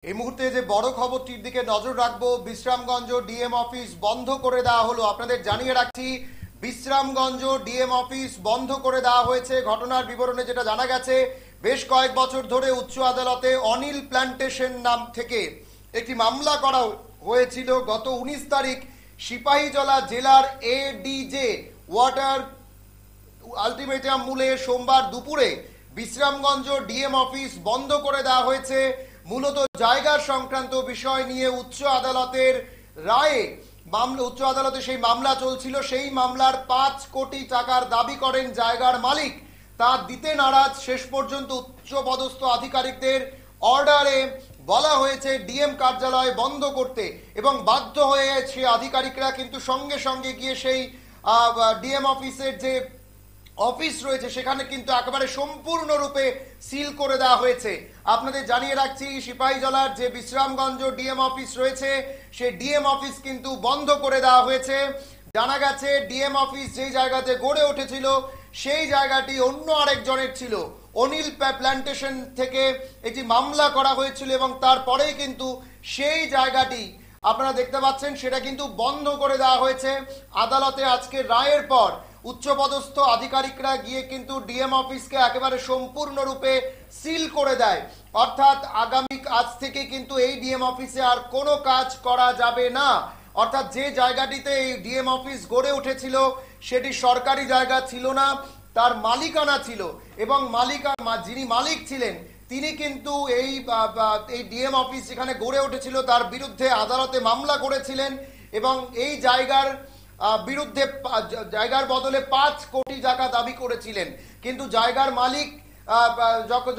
এই মুহূর্তে যে বড় খবরটির দিকে নজর রাখবো, বিশ্রামগঞ্জ ডিএম অফিস বন্ধ করে দেওয়া হলো। আপনাদের জানিয়ে রাখছি, বিশ্রামগঞ্জ ডিএম অফিস বন্ধ করে দেওয়া হয়েছে। ঘটনার বিবরণে যেটা জানা গেছে, বেশ কয়েক বছর ধরে উচ্চ আদালতে অনিল প্ল্যান্টেশন নাম থেকে একটি মামলা করা হয়েছিল। গত 19 তারিখ সিপাহীজলা জেলার এডিজে ওয়াটার আলটিমেটাম মূলে সোমবার দুপুরে বিশ্রামগঞ্জ ডিএম অফিস বন্ধ করে দেওয়া হয়েছে। মূলত জায়গা সংক্রান্ত বিষয় নিয়ে উচ্চ আদালতের রায়ে উচ্চ আদালতে সেই মামলা চলছিল। সেই মামলার 5 কোটি টাকার দাবি করেন জায়গার মালিক, তা দিতে নারাজ। শেষ পর্যন্ত উচ্চ পদস্থ আধিকারিকদের অর্ডারে বলা হয়েছে ডিএম কার্যালয় বন্ধ করতে, এবং বাধ্য হয়ে সে আধিকারিকরা কিন্তু সঙ্গে সঙ্গে গিয়ে সেই ডিএম অফিসের যে অফিস রয়েছে সেখানে কিন্তু একেবারে সম্পূর্ণরূপে সিল করে দেওয়া হয়েছে। আপনাদের জানিয়ে রাখছি, সিপাহীজলার যে বিশ্রামগঞ্জ ডিএম অফিস রয়েছে সেই ডিএম অফিস কিন্তু বন্ধ করে দেওয়া হয়েছে। জানা গেছে ডিএম অফিস যেই জায়গাতে গড়ে উঠেছিল সেই জায়গাটি অন্য আরেকজনের ছিল। অনিল প্ল্যান্টেশন থেকে একটি মামলা করা হয়েছিল এবং তারপরেই কিন্তু সেই জায়গাটি আপনারা দেখতে পাচ্ছেন সেটা কিন্তু বন্ধ করে দেওয়া হয়েছে। আদালতে আজকে রায়ের পর উচ্চপদস্থ আধিকারিকরা গিয়ে কিন্তু ডিএম অফিসকে একেবারে সম্পূর্ণরূপে সিল করে দেয়। অর্থাৎ আগামী আজ থেকে কিন্তু এই ডিএম অফিসে আর কোনো কাজ করা যাবে না। অর্থাৎ যে জায়গাটিতে এই ডিএম অফিস গড়ে উঠেছিল সেটি সরকারি জায়গা ছিল না, তার মালিকানা ছিল, এবং যিনি মালিক ছিলেন তিনি কিন্তু এই ডিএম অফিস যেখানে গড়ে উঠেছিল তার বিরুদ্ধে আদালতে মামলা করেছিলেন, এবং এই বিরুদ্ধে জায়গার বদলে 5 কোটি টাকা দাবি করেছিলেন। কিন্তু জায়গার মালিক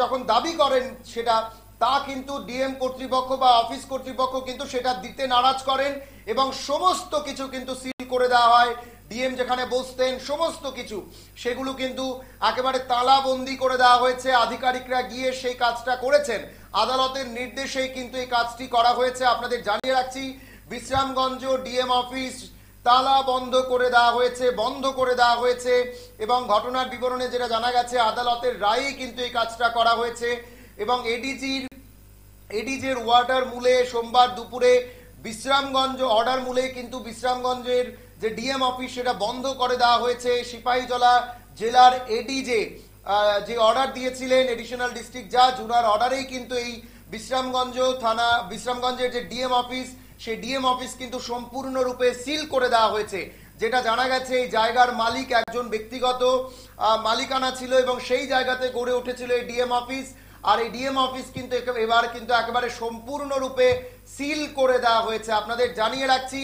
যখন দাবি করেন সেটা তা কিন্তু ডিএম কর্তৃপক্ষ বা অফিস কর্তৃপক্ষ কিন্তু সেটা দিতে নারাজ করেন, এবং সমস্ত কিছু কিন্তু সিল করে দেওয়া হয়। ডিএম যেখানে বসতেন সমস্ত কিছু সেগুলো কিন্তু একেবারে তালাবন্দি করে দেওয়া হয়েছে। আধিকারিকরা গিয়ে সেই কাজটা করেছেন, আদালতের নির্দেশেই কিন্তু এই কাজটি করা হয়েছে। আপনাদের জানিয়ে রাখছি, বিশ্রামগঞ্জ ডিএম অফিস তালা বন্ধ করে দেওয়া হয়েছে এবং ঘটনার বিবরণে যেটা জানা গেছে আদালতের রায়েই কিন্তু এই কাজটা করা হয়েছে। এবং এডিজির ওয়াটার মূলে সোমবার দুপুরে বিশ্রামগঞ্জ অর্ডার মূলে কিন্তু বিশ্রামগঞ্জের যে ডিএম অফিস সেটা বন্ধ করে দেওয়া হয়েছে। সিপাহীজলা জেলার এডিজে যে অর্ডার দিয়েছিলেন এডিশনাল ডিস্ট্রিক্ট জাজ, ওনার অর্ডারেই কিন্তু এই বিশ্রামগঞ্জের যে ডিএম অফিস সেই ডিএম অফিস কিন্তু সম্পূর্ণরূপে সিল করে দেওয়া হয়েছে। যেটা জানা গেছে, এই জায়গার মালিক একজন ব্যক্তিগত মালিকানা ছিল এবং সেই জায়গাতে গড়ে উঠেছিল এই ডিএম অফিস। আর এই ডিএম অফিস কিন্তু এবার কিন্তু একেবারে সম্পূর্ণরূপে সিল করে দেওয়া হয়েছে। আপনাদের জানিয়ে রাখছি,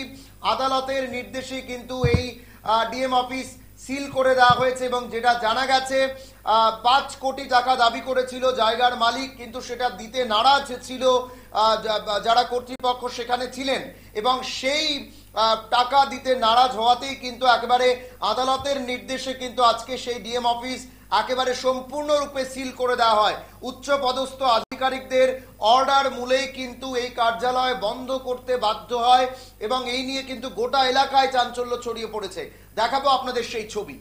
আদালতের নির্দেশে কিন্তু এই ডিএম অফিস সিল করে দেওয়া হয়েছে, এবং যেটা জানা গেছে 5 কোটি টাকা দাবি করেছিল জায়গার মালিক, কিন্তু সেটা দিতে নারাজ ছিল যারা কর্তৃপক্ষ সেখানে ছিলেন, এবং সেই টাকা দিতে নারাজ হওয়াতেই কিন্তু একেবারে আদালতের নির্দেশে কিন্তু আজকে সেই ডিএম অফিস একেবারে সম্পূর্ণরূপে সিল করে দেওয়া হয়। উচ্চ পদস্থ আধিকারিকদের অর্ডার মূলেই কিন্তু এই কার্যালয় বন্ধ করতে বাধ্য হয়, এবং এই নিয়ে কিন্তু গোটা এলাকায় চাঞ্চল্য ছড়িয়ে পড়েছে। দেখাবো আপনাদের সেই ছবি।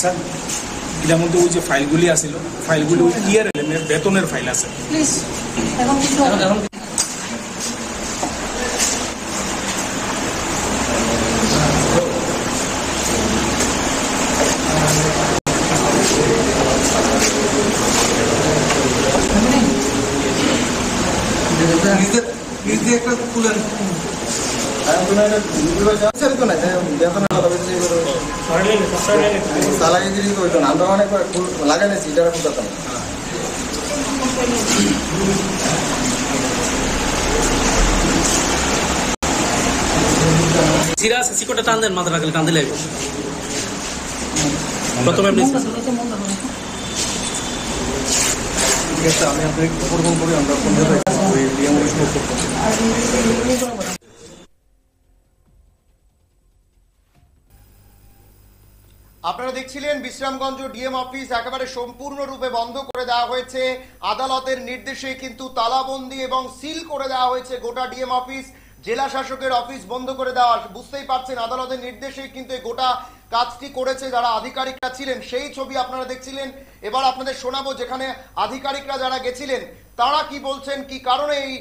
স্যার, এটার মধ্যে ওই যে ফাইলগুলি আছিল, ফাইলগুলি ওই ইয়ার এলেমের বেতনের ফাইল আছে। প্লিজ একটা তুলেন আমরা অনেক লাগাইছি এটা বুঝতাম। জিরা সিকোটা টান দেন, মাথা রাখলে টান দিলে প্রথমে ঠিক আছে, আমি আপনাকে ফোন করে আমরা ফোন দেবো ওই ডিএম অফিস করতে। আপনারা দেখছিলেন বিশ্রামগঞ্জ ডিএম অফিস একেবারে সম্পূর্ণরূপে বন্ধ করে দেওয়া হয়েছে। আদালতের নির্দেশে কিন্তু তালাবন্দি এবং সিল করে দেওয়া হয়েছে গোটা ডিএম অফিস। জেলা শাসকের অফিস বন্ধ করে দেওয়া, বুঝতেই পারছেন আদালতের নির্দেশেই কিন্তু এই গোটা কাজটি করেছে যারা আধিকারিকরা ছিলেন। সেই ছবি আপনারা দেখছিলেন। এবার আপনাদের শোনাবো যেখানে আধিকারিকরা যারা গেছিলেন তারা কি বলছেন, কি কারণে এই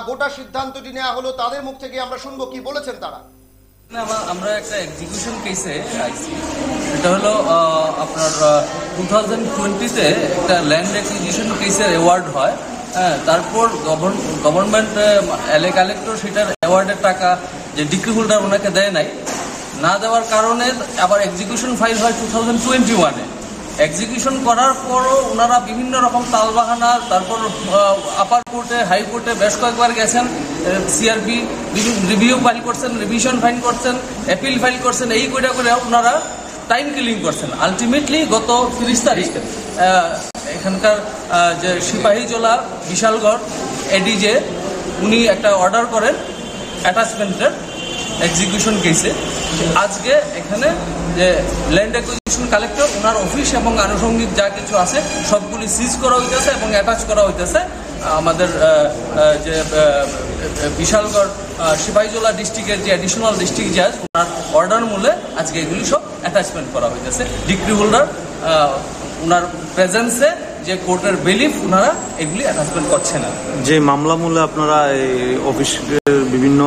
গোটা সিদ্ধান্তটি নেওয়া হলো, তাদের মুখ থেকে আমরা শুনবো কি বলেছেন তারা। আমরা একটা এক্সিকিউশন কেসে আইছি। এটা হলো আপনার 2020-তে একটা ল্যান্ড অ্যাকুইজিশন কেসের অ্যাওয়ার্ড হয়। হ্যাঁ, তারপর গভর্নমেন্ট এলএ কালেক্টর সেটার অ্যাওয়ার্ডের টাকা যে ডিক্রি হোল্ডার ওনাকে দেয় নাই, না দেওয়ার কারণে আবার এক্সিকিউশন ফাইল হয় 2021-এ। এক্সিকিউশন করার পরও ওনারা বিভিন্ন রকম তালবাহানা, তারপর আপার কোর্টে, হাইকোর্টে বেশ কয়েকবার গেছেন, সিআরপি রিভিউ ফাইল করছেন, রিভিশন ফাইল করছেন, অ্যাপিল ফাইল করছেন, এই করে ওনারা টাইম কিলিং করছেন। আলটিমেটলি গত 30 তারিখ এখানকার যে সিপাহীজলা বিশালগড় এডিজে উনি একটা অর্ডার করেন অ্যাটাচমেন্টের এক্সিকিউশন কেসে। আজকে এখানে যে ল্যান্ড অ্যাকুইজিশন কালেক্টর ওনার অফিস এবং আনুষঙ্গিক যা কিছু আছে সবগুলি সিজ করা হইতেছে এবং অ্যাটাচ করা হইতেছে আমাদের যে বিশালগড় সিপাহীজলা ডিস্ট্রিক্টের যে অ্যাডিশনাল ডিস্ট্রিক্ট জাজ ওনার অর্ডার মূলে আজকে এগুলি সব অ্যাটাচমেন্ট করা হইতেছে। ডিক্রি হোল্ডার ওনার প্রেজেন্সে যে কোর্টের বিলিফ ওনারা এগুলি অ্যাটাচমেন্ট করছে না। যে মামলা মূলে আপনারা এই অফিসের বিভিন্ন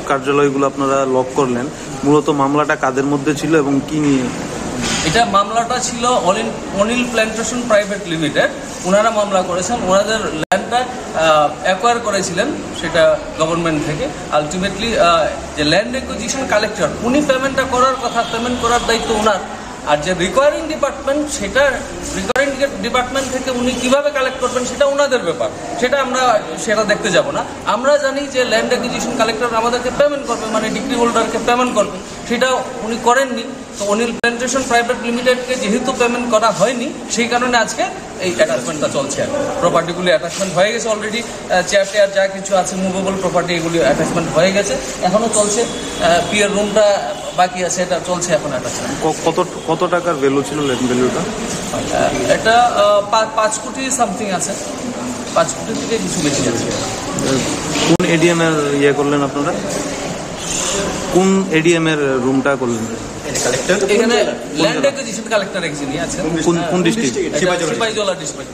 কার্যালয়গুলো আপনারা লক করলেন, মূলত মামলাটা কাদের মধ্যে ছিল এবং কি নিয়ে? এটা মামলাটা ছিল অনিল প্ল্যান্টেশন প্রাইভেট লিমিটেড। ওনারা মামলা করেছেন, ওনাদের ল্যান্ডটা অ্যাকোয়ার করেছিলেন সেটা গভর্নমেন্ট থেকে। আলটিমেটলি যে ল্যান্ড অ্যাকুইজিশন কালেক্টর উনি পেমেন্টটা করার কথা, পেমেন্ট করার দায়িত্ব ওনার। আর যে রিকোয়ারিং ডিপার্টমেন্ট, সেটা রিকোয়ারিং ডিপার্টমেন্ট থেকে উনি কিভাবে কালেক্ট করবেন সেটা ওনাদের ব্যাপার, সেটা দেখতে যাব না। আমরা জানি যে ল্যান্ড অ্যাকুইজিশন কালেক্টর আমাদেরকে পেমেন্ট করবে, মানে ডিক্রি হোল্ডারকে পেমেন্ট করবে, সেটা উনি করেননি। তো অনিল প্ল্যান্টেশন প্রাইভেট লিমিটেডকে যেহেতু পেমেন্ট করা হয়নি, সেই কারণে আজকে এই অ্যাটাচমেন্টটা চলছে। প্রপার্টিগুলি অ্যাটাচমেন্ট হয়ে গেছে অলরেডি, চেয়ার টেয়ার যা কিছু আছে মুভেবল প্রপার্টি এগুলি অ্যাটাচমেন্ট হয়ে গেছে, এখনো চলছে। পিয়ার রুমটা বাকি আছে, এটা চলছে এখন অ্যাটাচমেন্ট। কত টাকার ভ্যালু ছিল ল্যান্ড ভ্যালুটা? এটা 5 কোটি সামথিং আছে, 5 কোটি থেকে কিছু বেশি আছে। কোন এডিএম এর ইয়ে করলেন আপনারা? কোন এডিএম এর রুমটা করলেন? এখানে ল্যান্ড অ্যাকুইজিশন কালেক্টর একজনই আছেন। কোন ডিস্ট্রিক্ট? সিপাহীজলা ডিস্ট্রিক্ট।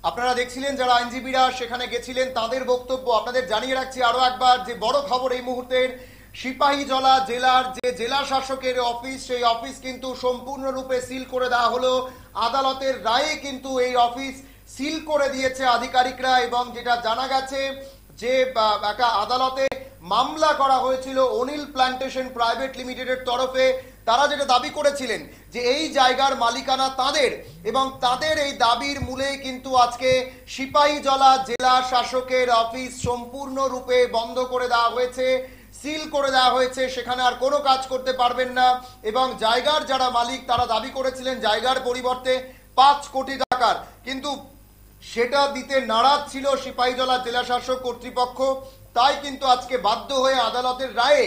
আপনারা দেখছিলেন যারা আইনজীবীরা সেখানে গেছিলেন তাদের বক্তব্য। আপনাদের জানিয়ে রাখছি আরো একবার যে বড় খবর এই মুহূর্তের, সিপাহীজলা জেলার যে জেলা শাসকের অফিস, সেই অফিস কিন্তু সম্পূর্ণরূপে সিল করে দেওয়া হলো। আদালতের রায়ে কিন্তু এই অফিস সিল করে দিয়েছে আধিকারিকরা। এবং যেটা জানা গেছে যে একটা আদালতে মামলা করা হয়েছিল অনিল প্ল্যান্টেশন প্রাইভেট লিমিটেডের তরফে। তারা যেটা দাবি করেছিলেন যে এই জায়গার মালিকানা তাদের, এবং তাদের এই দাবির মূলে কিন্তু আজকে সিপাহীজলা জেলা শাসকের অফিস সম্পূর্ণরূপে বন্ধ করে দেওয়া হয়েছে, সিল করে দেওয়া হয়েছে। সেখানে আর কোনো কাজ করতে পারবেন না। এবং জায়গার যারা মালিক তারা দাবি করেছিলেন জায়গার পরিবর্তে 5 কোটি টাকার, কিন্তু সেটা দিতে নারাজ ছিল সিপাহীজলা জেলা শাসক কর্তৃপক্ষ। তাই কিন্তু আজকে বাধ্য হয়ে আদালতের রায়ে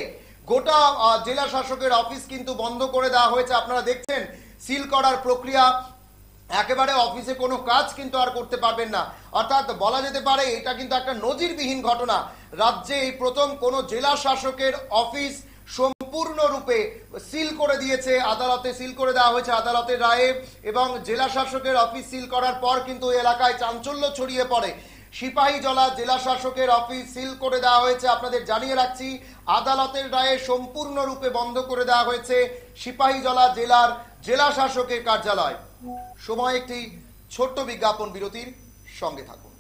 গোটা জেলা শাসকের অফিস কিন্তু বন্ধ করে দেওয়া হয়েছে। আপনারা দেখছেন সিল করার প্রক্রিয়া, একেবারে অফিসে কোনো কাজ কিন্তু আর করতে পারবেন না। অর্থাৎ বলা যেতে পারে এটা কিন্তু একটা নজিরবিহীন ঘটনা। রাজ্যে এই প্রথম কোনো জেলা শাসকের অফিস সম্পূর্ণরূপে সিল করে দিয়েছে, আদালতে সিল করে দেওয়া হয়েছে আদালতের রায়ে। এবং জেলা শাসকের অফিস সিল করার পর কিন্তু এলাকায় চাঞ্চল্য ছড়িয়ে পড়ে। সিপাহীজলা জেলা শাসকের অফিস সিল করে দেওয়া হয়েছে। আপনাদের জানিয়ে রাখছি আদালতের রায়ে সম্পূর্ণরূপে বন্ধ করে দেওয়া হয়েছে সিপাহীজলা জেলার জেলা শাসকের কার্যালয়। সময় একটি ছোট্ট বিজ্ঞাপন বিরতির, সঙ্গে থাকুন।